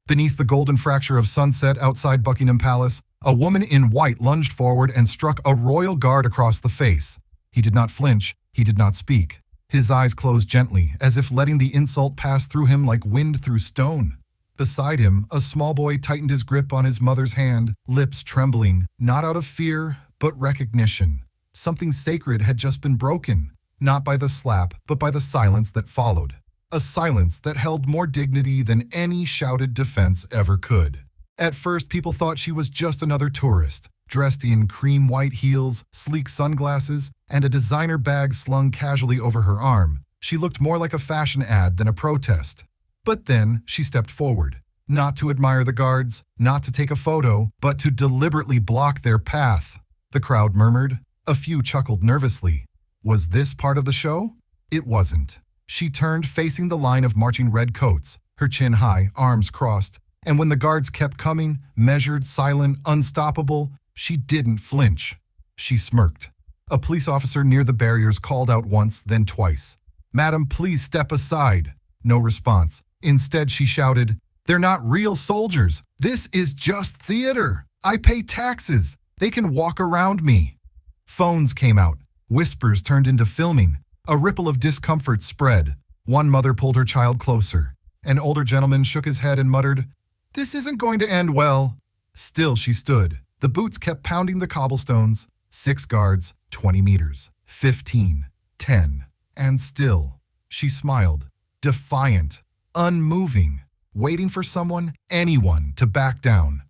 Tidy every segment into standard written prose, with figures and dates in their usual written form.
Beneath the golden fracture of sunset outside Buckingham Palace, a woman in white lunged forward and struck a royal guard across the face. He did not flinch, he did not speak. His eyes closed gently, as if letting the insult pass through him like wind through stone. Beside him, a small boy tightened his grip on his mother's hand, lips trembling, not out of fear, but recognition. Something sacred had just been broken, not by the slap, but by the silence that followed. A silence that held more dignity than any shouted defense ever could. At first, people thought she was just another tourist, dressed in cream white heels, sleek sunglasses, and a designer bag slung casually over her arm. She looked more like a fashion ad than a protest. But then she stepped forward, not to admire the guards, not to take a photo, but to deliberately block their path. The crowd murmured. A few chuckled nervously. Was this part of the show? It wasn't. She turned facing the line of marching red coats, her chin high, arms crossed, and when the guards kept coming, measured, silent, unstoppable, she didn't flinch. She smirked. A police officer near the barriers called out once, then twice. "Madam, please step aside." No response. Instead, she shouted, "They're not real soldiers. This is just theater. I pay taxes. They can walk around me." Phones came out. Whispers turned into filming. A ripple of discomfort spread. One mother pulled her child closer. An older gentleman shook his head and muttered, "This isn't going to end well." Still she stood. The boots kept pounding the cobblestones. 6 guards, 20 meters, 15, 10, and still. She smiled, defiant, unmoving, waiting for someone, anyone, to back down.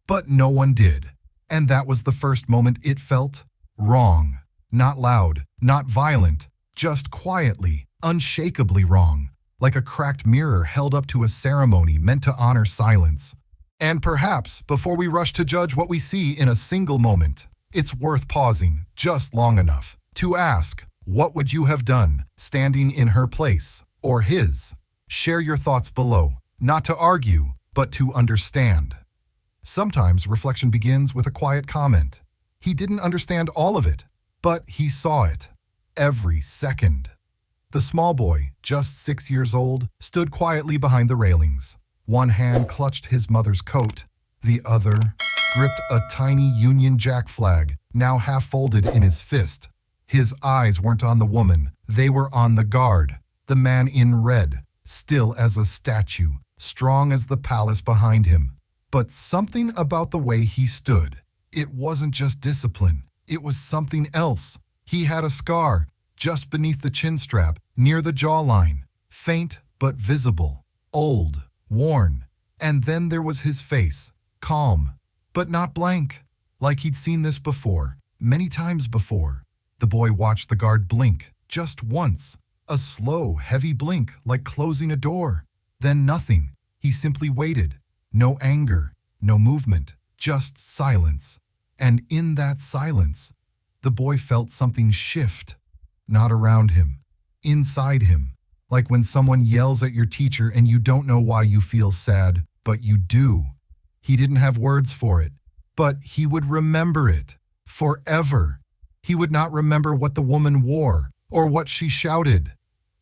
But no one did. And that was the first moment it felt wrong. Not loud, not violent, just quietly, unshakably wrong, like a cracked mirror held up to a ceremony meant to honor silence. And perhaps, before we rush to judge what we see in a single moment, it's worth pausing just long enough to ask, what would you have done standing in her place or his? Share your thoughts below, not to argue, but to understand. Sometimes reflection begins with a quiet comment. He didn't understand all of it, but he saw it. Every second. The small boy, just 6 years old, stood quietly behind the railings. One hand clutched his mother's coat. The other gripped a tiny Union Jack flag, now half folded in his fist. His eyes weren't on the woman. They were on the guard, the man in red, still as a statue, strong as the palace behind him. But something about the way he stood. It wasn't just discipline. It was something else. He had a scar, just beneath the chin strap, near the jawline. Faint but visible. Old, worn. And then there was his face. Calm, but not blank. Like he'd seen this before. Many times before. The boy watched the guard blink, just once. A slow, heavy blink, like closing a door. Then nothing. He simply waited. No anger, no movement, just silence. And in that silence, the boy felt something shift. Not around him, inside him. Like when someone yells at your teacher and you don't know why you feel sad, but you do. He didn't have words for it, but he would remember it. Forever. He would not remember what the woman wore or what she shouted,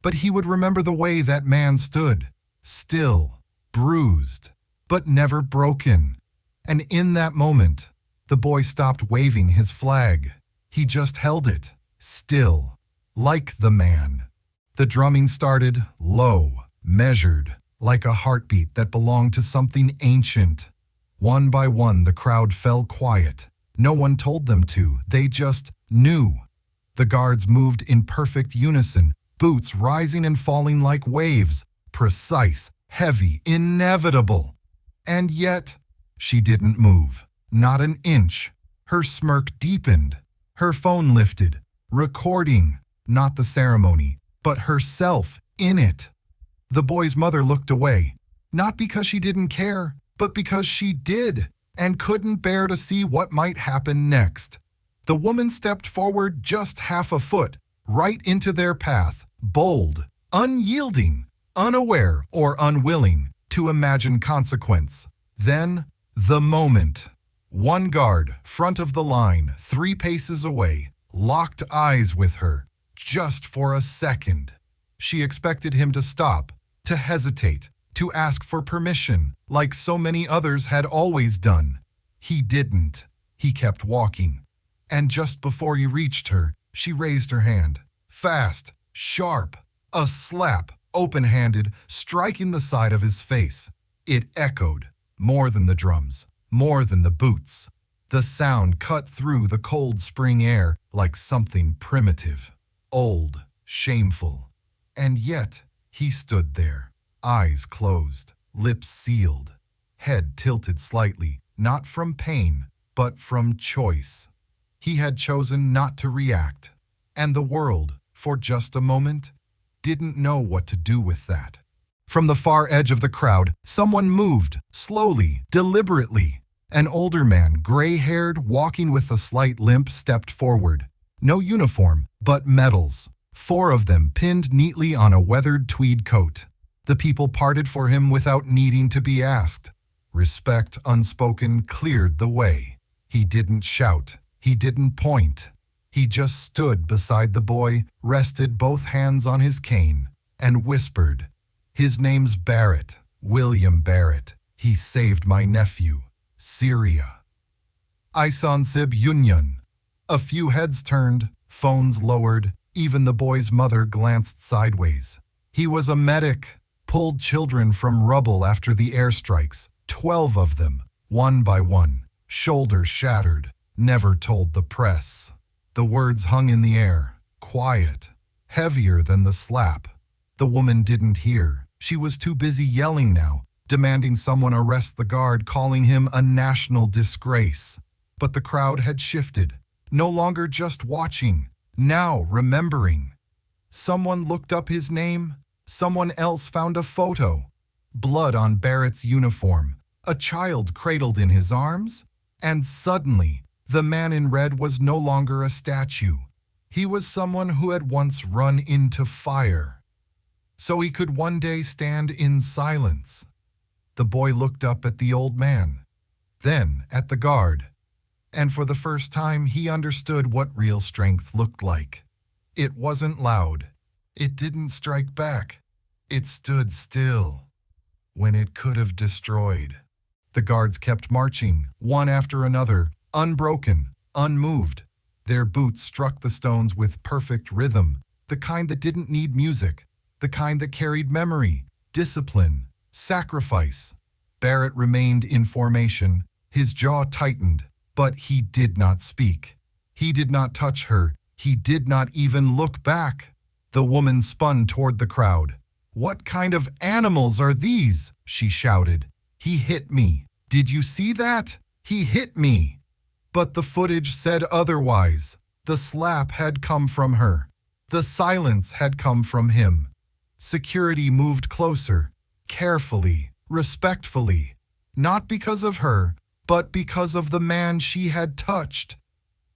but he would remember the way that man stood. Still, bruised, but never broken. And in that moment, the boy stopped waving his flag. He just held it, still, like the man. The drumming started low, measured, like a heartbeat that belonged to something ancient. One by one, the crowd fell quiet. No one told them to, they just knew. The guards moved in perfect unison, boots rising and falling like waves, precise, heavy, inevitable. And yet, she didn't move, not an inch. Her smirk deepened. Her phone lifted, recording, not the ceremony, but herself in it. The boy's mother looked away, not because she didn't care, but because she did, and couldn't bear to see what might happen next. The woman stepped forward just half a foot, right into their path, bold, unyielding, unaware or unwilling to imagine consequence. Then, the moment. One guard, front of the line, 3 paces away, locked eyes with her, just for a second. She expected him to stop, to hesitate, to ask for permission, like so many others had always done. He didn't. He kept walking. And just before he reached her, she raised her hand. Fast, sharp, a slap, open-handed, striking the side of his face. It echoed, more than the drums, more than the boots. The sound cut through the cold spring air like something primitive, old, shameful. And yet, he stood there, eyes closed, lips sealed, head tilted slightly, not from pain, but from choice. He had chosen not to react, and the world, for just a moment, didn't know what to do with that. From the far edge of the crowd, someone moved, slowly, deliberately. An older man, gray-haired, walking with a slight limp, stepped forward. No uniform, but medals. 4 of them pinned neatly on a weathered tweed coat. The people parted for him without needing to be asked. Respect, unspoken, cleared the way. He didn't shout. He didn't point. He just stood beside the boy, rested both hands on his cane, and whispered, "His name's Barrett, William Barrett. He saved my nephew, Syria." Isan Sib Yunyan. A few heads turned, phones lowered, even the boy's mother glanced sideways. He was a medic, pulled children from rubble after the airstrikes, 12 of them, one by one, shoulders shattered, never told the press. The words hung in the air, quiet, heavier than the slap. The woman didn't hear. She was too busy yelling now, demanding someone arrest the guard, calling him a national disgrace. But the crowd had shifted, no longer just watching, now remembering. Someone looked up his name. Someone else found a photo. Blood on Barrett's uniform, a child cradled in his arms, and suddenly, the man in red was no longer a statue. He was someone who had once run into fire. So he could one day stand in silence. The boy looked up at the old man, then at the guard, and for the first time he understood what real strength looked like. It wasn't loud. It didn't strike back. It stood still when it could have destroyed. The guards kept marching, one after another, unbroken, unmoved. Their boots struck the stones with perfect rhythm, the kind that didn't need music, the kind that carried memory, discipline, sacrifice. Barrett remained in formation, his jaw tightened, but he did not speak. He did not touch her. He did not even look back. The woman spun toward the crowd. "What kind of animals are these?" she shouted. "He hit me. Did you see that? He hit me." But the footage said otherwise. The slap had come from her. The silence had come from him. Security moved closer, carefully, respectfully, not because of her, but because of the man she had touched.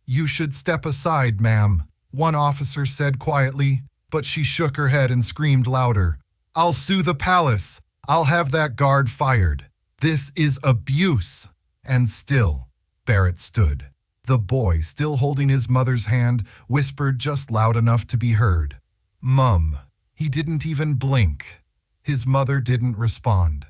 "You should step aside, ma'am," one officer said quietly, but she shook her head and screamed louder. "I'll sue the palace. I'll have that guard fired. This is abuse." And still, Barrett stood. The boy, still holding his mother's hand, whispered just loud enough to be heard. "Mum." He didn't even blink. His mother didn't respond.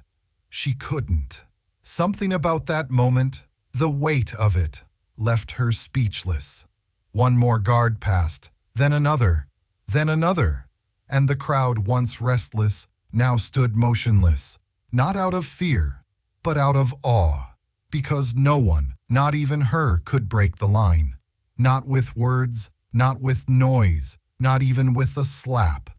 She couldn't. Something about that moment, the weight of it, left her speechless. One more guard passed, then another, and the crowd, once restless, now stood motionless, not out of fear, but out of awe, because no one, not even her, could break the line. Not with words, not with noise, not even with a slap.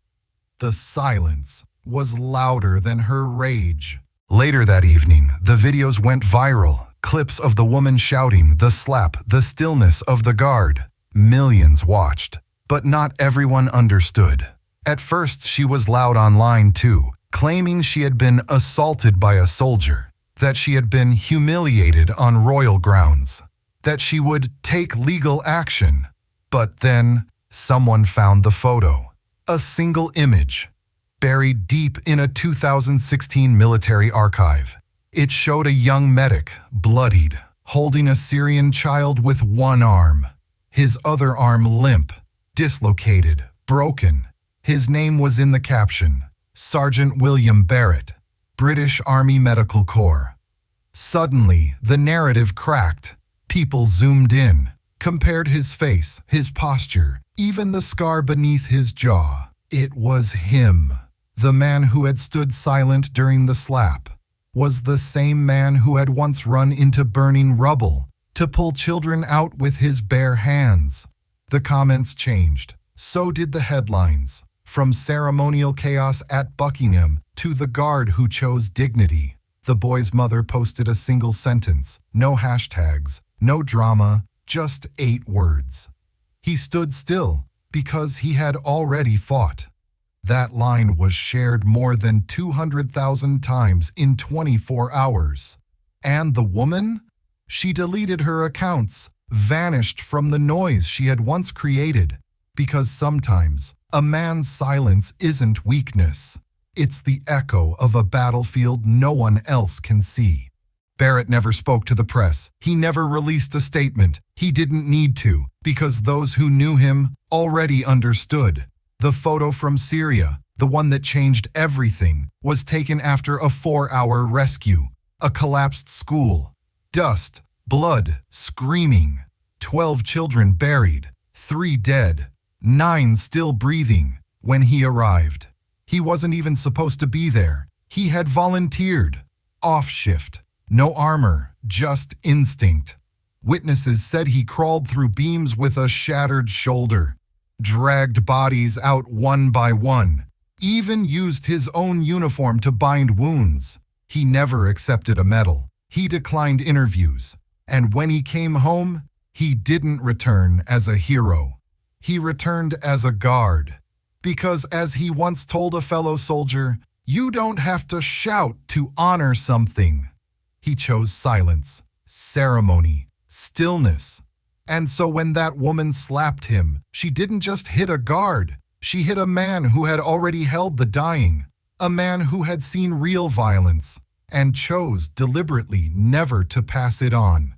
The silence was louder than her rage. Later that evening, the videos went viral. Clips of the woman shouting, the slap, the stillness of the guard. Millions watched, but not everyone understood. At first, she was loud online too, claiming she had been assaulted by a soldier, that she had been humiliated on royal grounds, that she would take legal action. But then, someone found the photo. A single image, buried deep in a 2016 military archive. It showed a young medic, bloodied, holding a Syrian child with one arm, his other arm limp, dislocated, broken. His name was in the caption, Sergeant William Barrett, British Army Medical Corps. Suddenly, the narrative cracked. People zoomed in, compared his face, his posture, even the scar beneath his jaw. It was him. The man who had stood silent during the slap was the same man who had once run into burning rubble to pull children out with his bare hands. The comments changed. So did the headlines. From ceremonial chaos at Buckingham to the guard who chose dignity. The boy's mother posted a single sentence. No hashtags, no drama, just 8 words. He stood still because he had already fought. That line was shared more than 200,000 times in 24 hours. And the woman? She deleted her accounts, vanished from the noise she had once created. Because sometimes, a man's silence isn't weakness. It's the echo of a battlefield no one else can see. Barrett never spoke to the press. He never released a statement. He didn't need to, because those who knew him already understood. The photo from Syria, the one that changed everything, was taken after a 4-hour rescue. A collapsed school. Dust, blood, screaming. 12 children buried, 3 dead, 9 still breathing when he arrived. He wasn't even supposed to be there. He had volunteered. Off shift. No armor, just instinct. Witnesses said he crawled through beams with a shattered shoulder, dragged bodies out one by one, even used his own uniform to bind wounds. He never accepted a medal. He declined interviews. And when he came home, he didn't return as a hero. He returned as a guard. Because as he once told a fellow soldier, you don't have to shout to honor something. He chose silence, ceremony, stillness. And so when that woman slapped him, she didn't just hit a guard. She hit a man who had already held the dying, a man who had seen real violence and chose deliberately never to pass it on.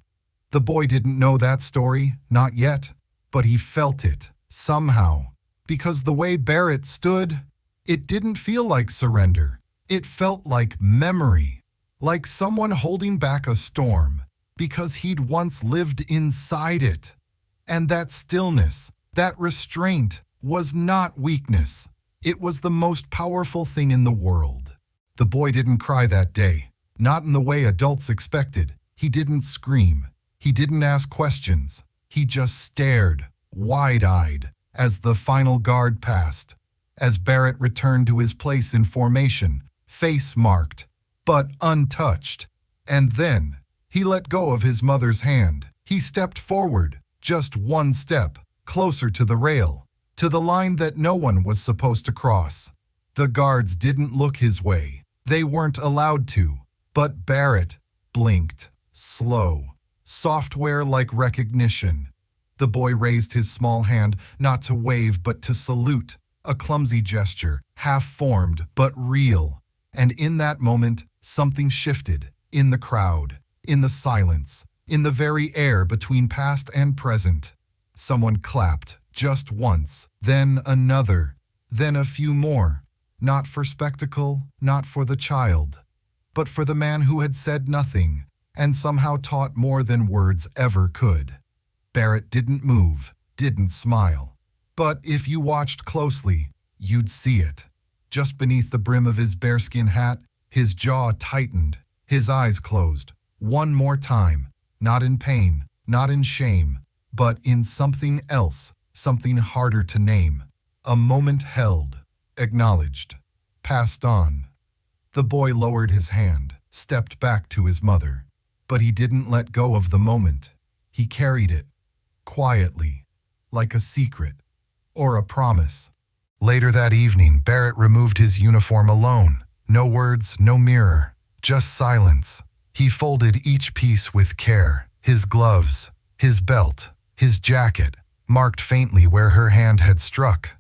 The boy didn't know that story, not yet, but he felt it, somehow. Because the way Barrett stood, it didn't feel like surrender. It felt like memory, like someone holding back a storm, because he'd once lived inside it. And that stillness, that restraint, was not weakness. It was the most powerful thing in the world. The boy didn't cry that day, not in the way adults expected. He didn't scream. He didn't ask questions. He just stared, wide-eyed, as the final guard passed. As Barrett returned to his place in formation, face marked, but untouched. And then, he let go of his mother's hand. He stepped forward, just one step, closer to the rail, to the line that no one was supposed to cross. The guards didn't look his way. They weren't allowed to. But Barrett blinked, slow, software like recognition. The boy raised his small hand, not to wave but to salute, a clumsy gesture, half-formed but real. And in that moment, something shifted, in the crowd, in the silence, in the very air between past and present. Someone clapped, just once, then another, then a few more, not for spectacle, not for the child, but for the man who had said nothing, and somehow taught more than words ever could. Barrett didn't move, didn't smile. But if you watched closely, you'd see it. Just beneath the brim of his bearskin hat, his jaw tightened, his eyes closed. One more time, not in pain, not in shame, but in something else, something harder to name. A moment held, acknowledged, passed on. The boy lowered his hand, stepped back to his mother. But he didn't let go of the moment. He carried it, quietly, like a secret, or a promise. Later that evening, Barrett removed his uniform alone. No words, no mirror, just silence. He folded each piece with care, his gloves, his belt, his jacket, marked faintly where her hand had struck.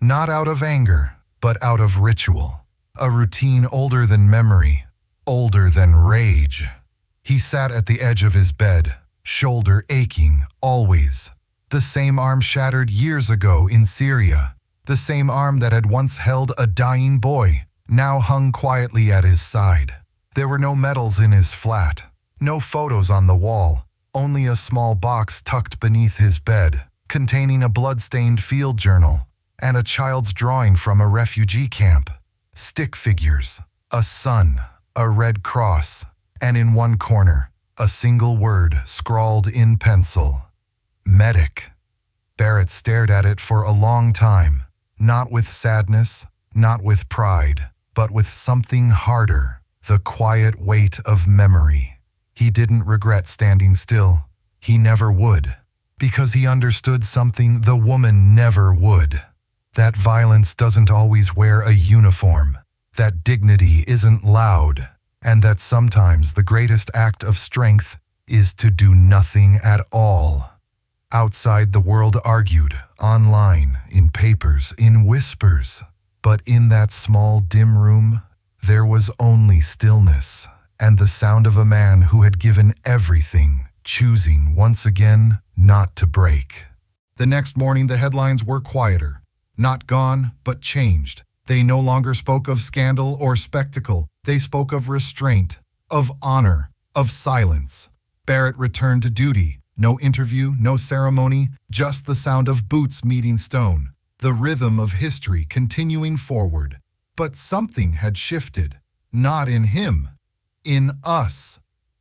Not out of anger, but out of ritual. A routine older than memory, older than rage. He sat at the edge of his bed, shoulder aching, always. The same arm shattered years ago in Syria. The same arm that had once held a dying boy, now hung quietly at his side. There were no medals in his flat, no photos on the wall, only a small box tucked beneath his bed, containing a blood-stained field journal and a child's drawing from a refugee camp. Stick figures, a sun, a red cross, and in one corner, a single word scrawled in pencil. Medic. Barrett stared at it for a long time, not with sadness, not with pride, but with something harder, the quiet weight of memory. He didn't regret standing still. He never would, because he understood something the woman never would. That violence doesn't always wear a uniform, that dignity isn't loud, and that sometimes the greatest act of strength is to do nothing at all. Outside, the world argued, online, in papers, in whispers. But in that small, dim room, there was only stillness and the sound of a man who had given everything, choosing once again not to break. The next morning, the headlines were quieter. Not gone, but changed. They no longer spoke of scandal or spectacle. They spoke of restraint, of honor, of silence. Barrett returned to duty. No interview, no ceremony, just the sound of boots meeting stone, the rhythm of history continuing forward. But something had shifted, not in him, in us.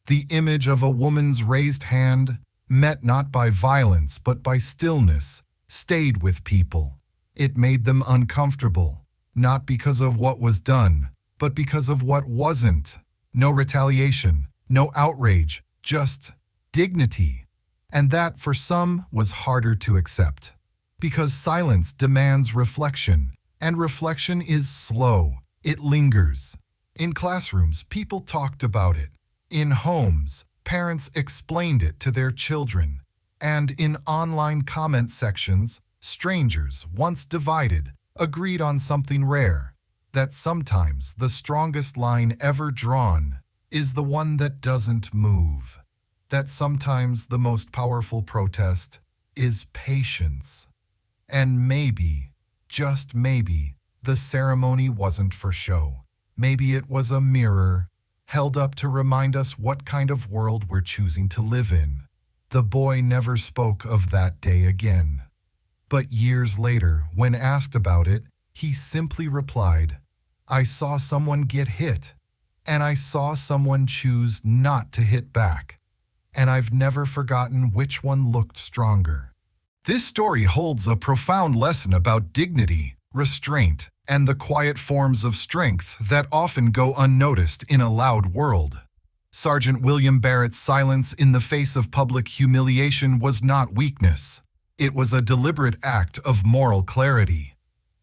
The image of a woman's raised hand, met not by violence but by stillness, stayed with people. It made them uncomfortable, not because of what was done, but because of what wasn't. No retaliation, no outrage, just dignity. And that, for some, was harder to accept. Because silence demands reflection, and reflection is slow. It lingers. In classrooms, people talked about it. In homes, parents explained it to their children. And in online comment sections, strangers, once divided, agreed on something rare. That sometimes the strongest line ever drawn is the one that doesn't move. That sometimes the most powerful protest is patience. And maybe, just maybe, the ceremony wasn't for show. Maybe it was a mirror, held up to remind us what kind of world we're choosing to live in. The boy never spoke of that day again. But years later, when asked about it, he simply replied, "I saw someone get hit, and I saw someone choose not to hit back. And I've never forgotten which one looked stronger." This story holds a profound lesson about dignity, restraint, and the quiet forms of strength that often go unnoticed in a loud world. Sergeant William Barrett's silence in the face of public humiliation was not weakness. It was a deliberate act of moral clarity.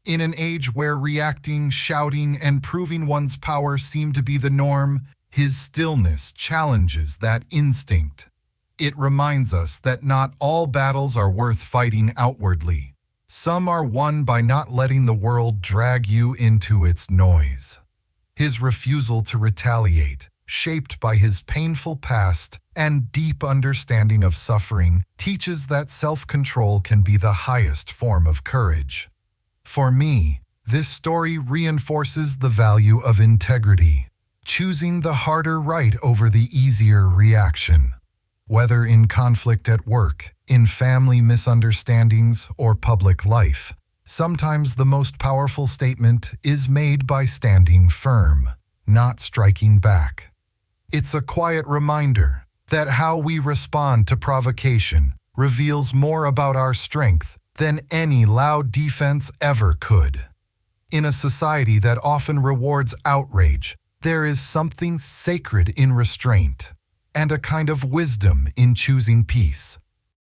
In an age where reacting, shouting, and proving one's power seem to be the norm, his stillness challenges that instinct. It reminds us that not all battles are worth fighting outwardly. Some are won by not letting the world drag you into its noise. His refusal to retaliate, shaped by his painful past and deep understanding of suffering, teaches that self-control can be the highest form of courage. For me, this story reinforces the value of integrity, choosing the harder right over the easier reaction. Whether in conflict at work, in family misunderstandings, or public life, sometimes the most powerful statement is made by standing firm, not striking back. It's a quiet reminder that how we respond to provocation reveals more about our strength than any loud defense ever could. In a society that often rewards outrage, there is something sacred in restraint, and a kind of wisdom in choosing peace.